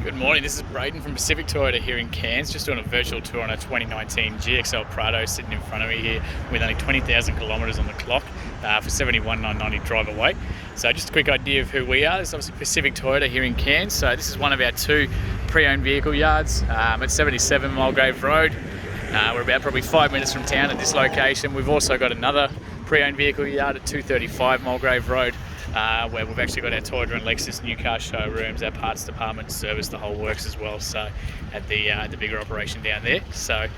Good morning, this is Braden from Pacific Toyota here in Cairns, just doing a virtual tour on a 2019 GXL Prado sitting in front of me here with only 20,000 kilometres on the clock for 71,990 driver weight. So just a quick idea of who we are. This is obviously Pacific Toyota here in Cairns. So this is one of our two pre-owned vehicle yards at 77 Mulgrave Road. We're about probably 5 minutes from town at this location. We've also got another pre-owned vehicle yard at 235 Mulgrave Road, where we've actually got our Toyota and Lexus new car showrooms, our parts department, service, the whole works as well. So at the bigger operation down there. So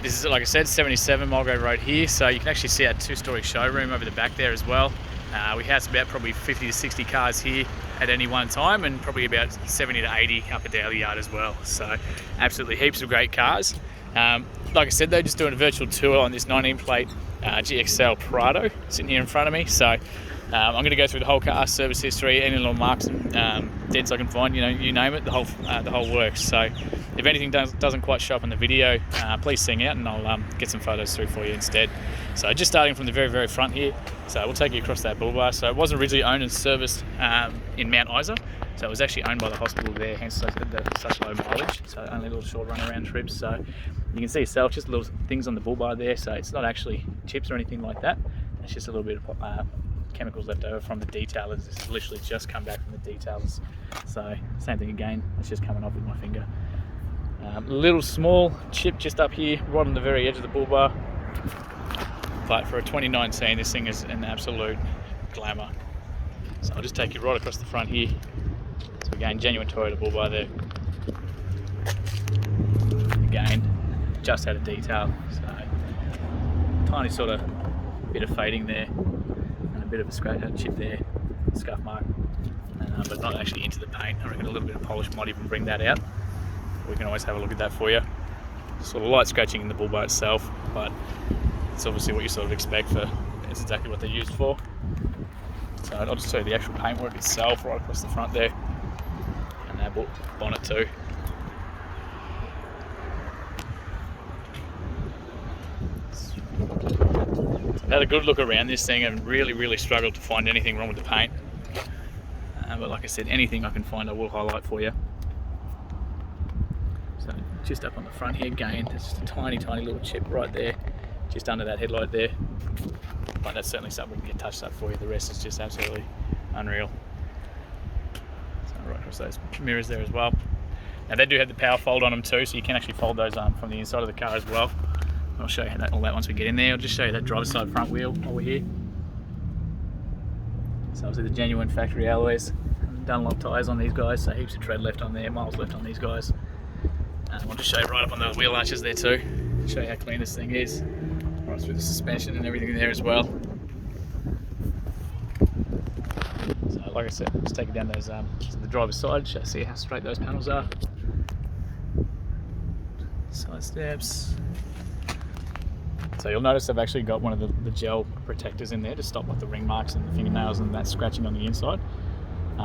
this is, like I said, 77 Mulgrave Road here. So you can actually see our two-story showroom over the back there as well. We house about probably 50 to 60 cars here at any one time, and probably about 70 to 80 up at the alley yard as well. So absolutely heaps of great cars. Like I said, they're just doing a virtual tour on this 19 plate GXL Prado sitting here in front of me. So I'm going to go through the whole car, service history, any little marks and dents I can find, you name it, the whole works. So if anything doesn't quite show up in the video, please sing out and I'll get some photos through for you instead. So just starting from the very, very front here, so we'll take you across that boulevard. So it was originally owned and serviced in Mount Isa. So it was actually owned by the hospital there, hence such low mileage. So only little short run around trips. So you can see yourself, just little things on the bull bar there. So it's not actually chips or anything like that. It's just a little bit of chemicals left over from the detailers. This has literally just come back from the detailers. So same thing again, it's just coming off with my finger. Little small chip just up here, right on the very edge of the bull bar. But for a 2019, this thing is an absolute glamour. So I'll just take you right across the front here. So again, genuine Toyota bull bar there. Again, just had a detail. So tiny sort of bit of fading there, and a bit of a scratch chip there, scuff mark, but not actually into the paint. I reckon a little bit of polish might even bring that out. We can always have a look at that for you. Sort of light scratching in the bull bar itself, but it's obviously what you sort of expect for, it's exactly what they're used for. So I'll just show you the actual paintwork itself right across the front there, and that bonnet too. So I had a good look around this thing and really struggled to find anything wrong with the paint. But like I said, anything I can find I will highlight for you. So just up on the front here again, there's just a tiny little chip right there, just under that headlight there. But that's certainly something we can get touched up for you. The rest is just absolutely unreal. So right across those mirrors there as well. Now they do have the power fold on them too, so you can actually fold those from the inside of the car as well. I'll show you all that once we get in there. I'll just show you that driver's side front wheel while we're here. So obviously the genuine factory alloys, Dunlop tyres on these guys, so heaps of tread left on there, miles left on these guys. And I'll just show you right up on those wheel arches there too. Show you how clean this thing is. Right through the suspension and everything there as well. So like I said, just take it down those to the driver's side, see how straight those panels are. Sidesteps. So you'll notice I've actually got one of the gel protectors in there to stop like the ring marks and the fingernails and that scratching on the inside.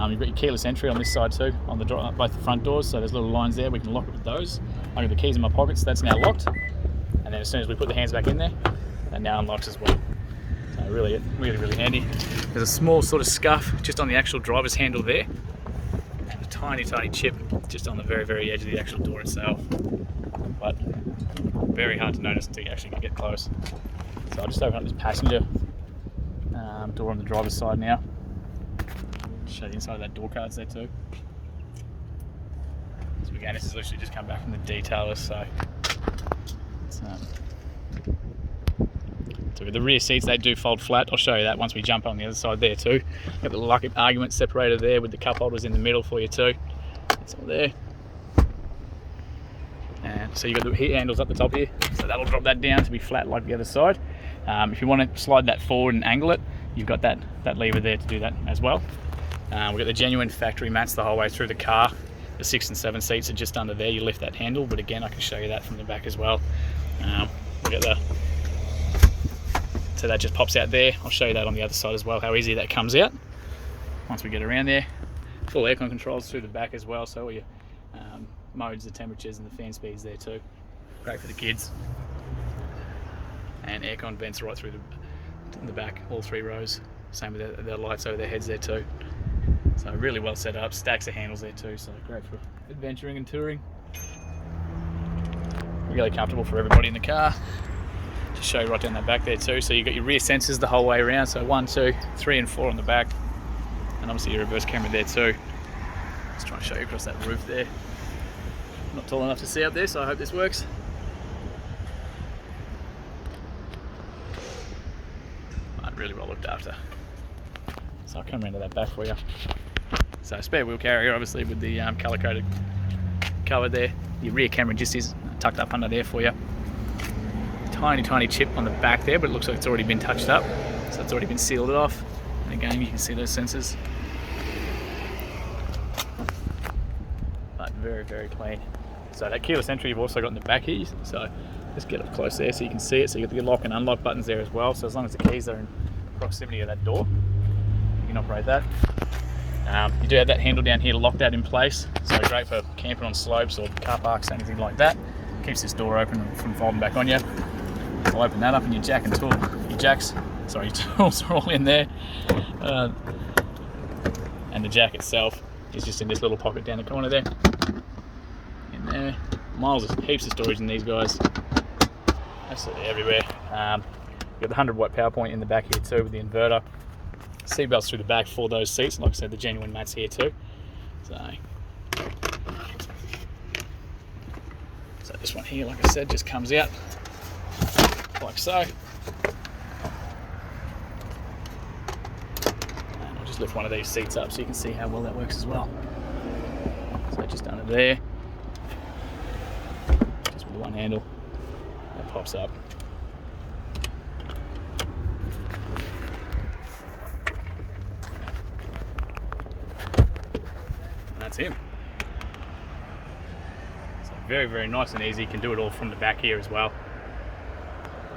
You've got your keyless entry on this side too, on both the front doors, so there's little lines there, we can lock it with those. I've got the keys in my pockets, that's now locked. And then as soon as we put the hands back in there, that now unlocks as well. So really handy. There's a small sort of scuff just on the actual driver's handle there. And a tiny chip just on the very edge of the actual door itself. But very hard to notice until you actually get close. So I'll just open up this passenger door on the driver's side now. Show the inside of that door cards there too. So again, this has literally just come back from the detailers, so the rear seats, they do fold flat. I'll show you that once we jump on the other side there too. Got the lucky argument separator there with the cup holders in the middle for you too. It's all there. And so you've got the heat handles up the top here, so that'll drop that down to be flat like the other side. If you want to slide that forward and angle it, you've got that lever there to do that as well. We've got the genuine factory mats the whole way through the car. The 6 and 7 seats are just under there. You lift that handle, but again, I can show you that from the back as well. So that just pops out there. I'll show you that on the other side as well, how easy that comes out once we get around there. Full aircon controls through the back as well, so all your modes, the temperatures and the fan speeds there too. Great for the kids. And aircon vents right through the back, all 3 rows. Same with the lights over their heads there too. So really well set up, stacks of handles there too, so great for adventuring and touring. Really comfortable for everybody in the car. Just show you right down that back there too. So you've got your rear sensors the whole way around. So 1, 2, 3 and 4 on the back. And obviously your reverse camera there too. Just trying to show you across that roof there. Not tall enough to see up there, so I hope this works. But really well looked after. So I'll come around to that back for you. So spare wheel carrier obviously with the colour coded cover there. Your rear camera just is tucked up under there for you. Tiny chip on the back there, but it looks like it's already been touched up. So it's already been sealed off. And again, you can see those sensors. But very clean. So that keyless entry you've also got in the back here. So just get up close there so you can see it. So you've got the lock and unlock buttons there as well. So as long as the keys are in proximity of that door, you can operate that. You do have that handle down here to lock that in place. So great for camping on slopes or car parks, anything like that. Keeps this door open from folding back on you. I'll open that up and your jack and tool, your tools are all in there. And the jack itself is just in this little pocket down the corner there. In there. Heaps of storage in these guys. Absolutely everywhere. You've got the 100 watt power point in the back here too with the inverter. Seat belts through the back for those seats. And like I said, the genuine mats here too. So this one here, like I said, just comes out like so. And I'll just lift one of these seats up so you can see how well that works as well. So just under there, just with one handle, that pops up. And that's him. So very nice and easy. You can do it all from the back here as well.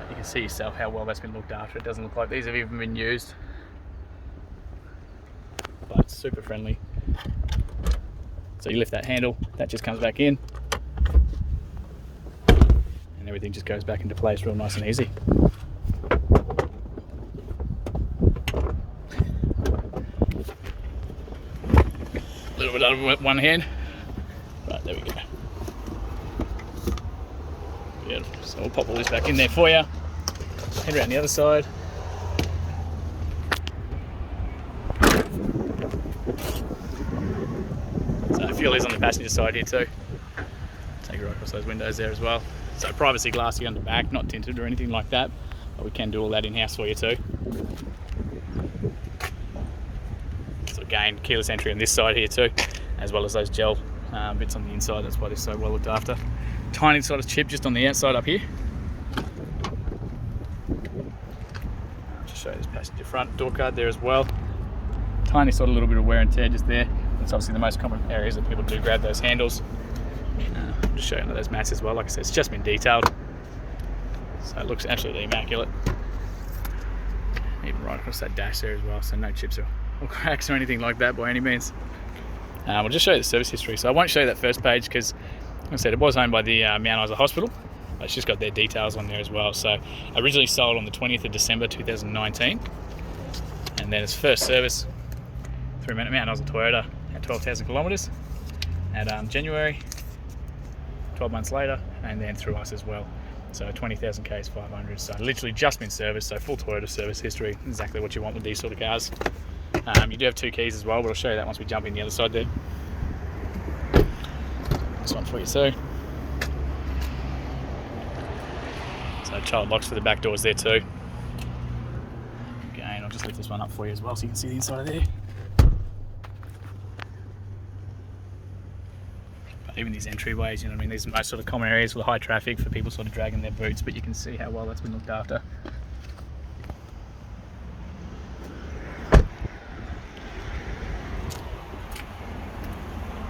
You can see yourself how well that's been looked after. It doesn't look like these have even been used, but it's super friendly. So you lift that handle, that just comes back in, and everything just goes back into place real nice and easy. A little bit under one hand. Right, there we go. Beautiful. So we'll pop all this back in there for you. Head around the other side. So fuel is on the passenger side here too. Take it right across those windows there as well. So privacy glass here on the back, not tinted or anything like that, but we can do all that in-house for you too. So again, keyless entry on this side here too, as well as those gel bits on the inside. That's why they're so well looked after. Tiny sort of chip just on the outside up here. Just show you this passenger front door card there as well. Tiny sort of little bit of wear and tear just there. That's obviously the most common areas that people do grab those handles. I'll just show you those mats as well. Like I said, it's just been detailed, so it looks absolutely immaculate. Even right across that dash there as well, so no chips or cracks or anything like that by any means. I'll just show you the service history. So I won't show you that first page because, like I said, it was owned by the Mount Isa Hospital. It's just got their details on there as well. So originally sold on the 20th of December 2019, and then its first service through Mount Isa Toyota at 12,000 kilometres at January, 12 months later, and then through us as well. So 20,000 Ks, 500. So literally just been serviced. So full Toyota service history, exactly what you want with these sort of cars. You do have 2 keys as well, but I'll show you that once we jump in the other side there. This one for you too. So child locks for the back doors there too. Again, I'll just lift this one up for you as well so you can see the inside of there. But even these entryways, you know what I mean, these are most sort of common areas for the high traffic for people sort of dragging their boots, but you can see how well that's been looked after.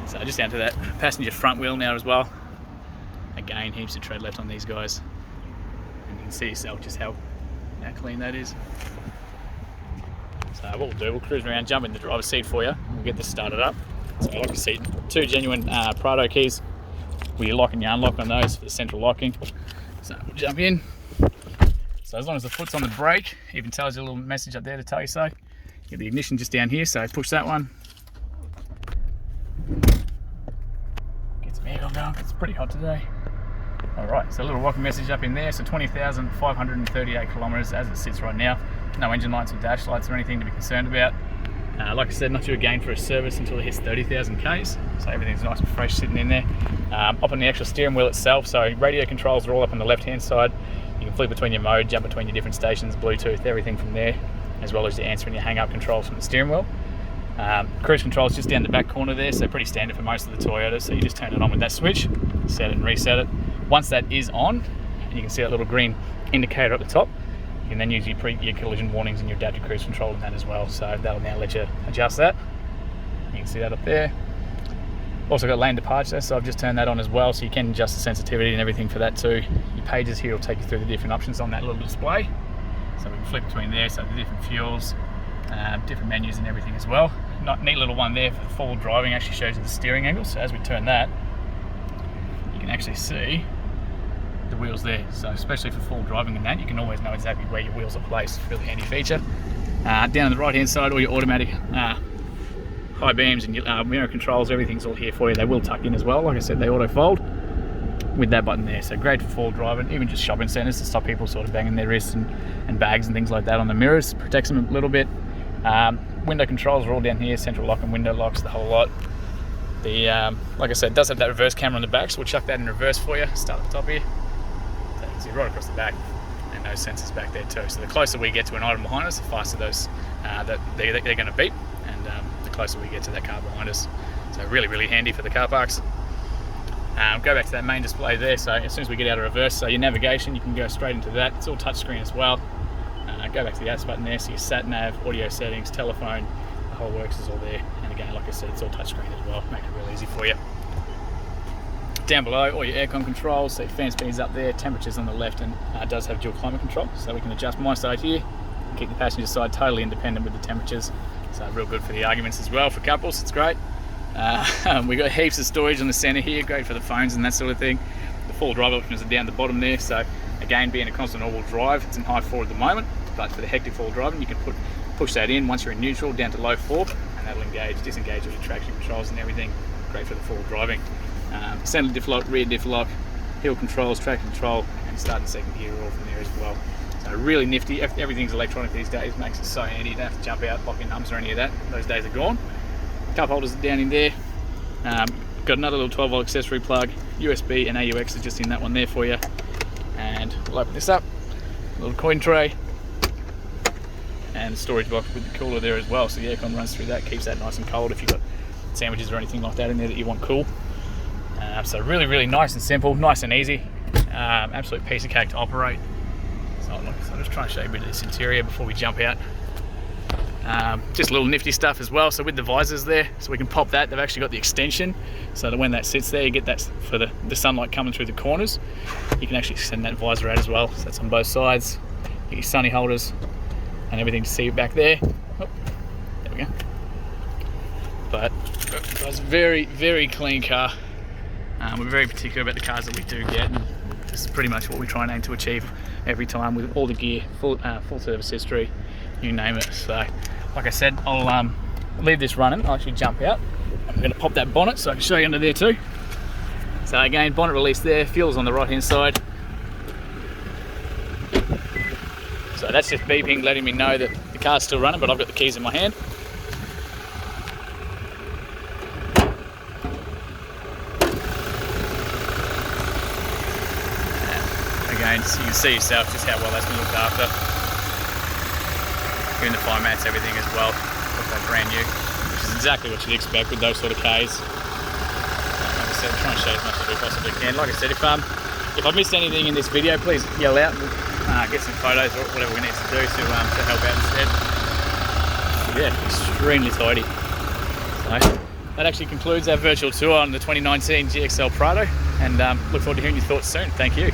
So just down to that passenger front wheel now as well. Again, heaps of tread left on these guys. And you can see yourself just how clean that is. So what we'll do, we'll cruise around, jump in the driver's seat for you. We'll get this started up. So like you see, 2 genuine Prado keys with your lock and your unlock on those for the central locking. So we'll jump in. So as long as the foot's on the brake, it even tells you a little message up there to tell you so. Get the ignition just down here, so push that one. It's pretty hot today. Alright, so a little rocket message up in there. So 20,538 kilometres as it sits right now. No engine lights or dash lights or anything to be concerned about. Like I said, not due again for a service until it hits 30,000 Ks. So everything's nice and fresh sitting in there. Up on the actual steering wheel itself, so radio controls are all up on the left hand side. You can flip between your mode, jump between your different stations, Bluetooth, everything from there, as well as your answer and your hang up controls from the steering wheel. Cruise control is just down the back corner there, so pretty standard for most of the Toyotas. So you just turn it on with that switch, set it and reset it. Once that is on, and you can see that little green indicator at the top, you can then use your collision warnings and your adaptive cruise control in that as well. So that'll now let you adjust that. You can see that up there. Also got lane departure, so I've just turned that on as well, so you can adjust the sensitivity and everything for that too. Your pages here will take you through the different options on that little display. So we can flip between there, so the different fuels, different menus and everything as well. Neat little one there for the forward driving, actually shows you the steering angle. So as we turn that, you can actually see the wheels there. So especially for full driving and that, you can always know exactly where your wheels are placed. Really handy feature. Down on the right hand side, all your automatic high beams and your mirror controls, everything's all here for you. They will tuck in as well. Like I said, they auto fold with that button there. So great for full driving, even just shopping centres to stop people sort of banging their wrists and bags and things like that on the mirrors. Protects them a little bit. Window controls are all down here, central lock and window locks, the whole lot. The like I said, it does have that reverse camera on the back, so we'll chuck that in reverse for you. Start at the top here. So you can see right across the back, and those sensors back there too. So the closer we get to an item behind us, the faster those they're going to beep, and the closer we get to that car behind us. So really handy for the car parks. Go back to that main display there. So as soon as we get out of reverse, so your navigation, you can go straight into that. It's all touchscreen as well. Go back to the apps button there, so your sat nav, audio settings, telephone, the whole works is all there. And again, like I said, it's all touchscreen as well, make it real easy for you. Down below, all your aircon controls, so your fan speeds up there, temperatures on the left, and does have dual climate control, so we can adjust my side here, and keep the passenger side totally independent with the temperatures. So real good for the arguments as well, for couples, it's great. We got heaps of storage on the centre here, great for the phones and that sort of thing. The full drive options are down the bottom there, so again, being a constant all-wheel drive, it's in high 4 at the moment, but for the hectic full driving, you can push that in once you're in neutral down to low 4, and that'll disengage with your traction controls and everything. Great for the full driving. Centre diff lock, rear diff lock, hill controls, traction control, and start and second gear all from there as well. So really nifty. Everything's electronic these days, makes it so handy. You don't have to jump out, lock in humps or any of that. Those days are gone. Cup holders are down in there. Got another little 12-volt accessory plug. USB and AUX is just in that one there for you. And we'll open this up. A little coin tray. And storage box with the cooler there as well. So the aircon runs through that, keeps that nice and cold if you've got sandwiches or anything like that in there that you want cool. So really nice and simple, nice and easy. Absolute piece of cake to operate. So I'm just trying to show you a bit of this interior before we jump out. Just little nifty stuff as well. So with the visors there, so we can pop that. They've actually got the extension, so that when that sits there, you get that for the sunlight coming through the corners. You can actually send that visor out as well. So that's on both sides. Get your sunny holders and everything to see back there. Oh, there we go. But it's a very clean car. We're very particular about the cars that we do get, and this is pretty much what we try and aim to achieve every time with all the gear, full service history, you name it. So like I said, I'll leave this running. I'll actually jump out. I'm going to pop that bonnet so I can show you under there too. So again, bonnet release there, fuel's on the right hand side. So that's just beeping, letting me know that the car's still running, but I've got the keys in my hand. Again, so you can see yourself just how well that's been looked after. Even the fire mats, everything as well, looks like brand new, which is exactly what you'd expect with those sort of Ks. Like I said, I'm trying to show you as much as we possibly can. Like I said, if I missed anything in this video, please yell out and get some photos or whatever we need to do to help out instead. Yeah, extremely tidy. So that actually concludes our virtual tour on the 2019 GXL Prado, and look forward to hearing your thoughts soon. Thank you.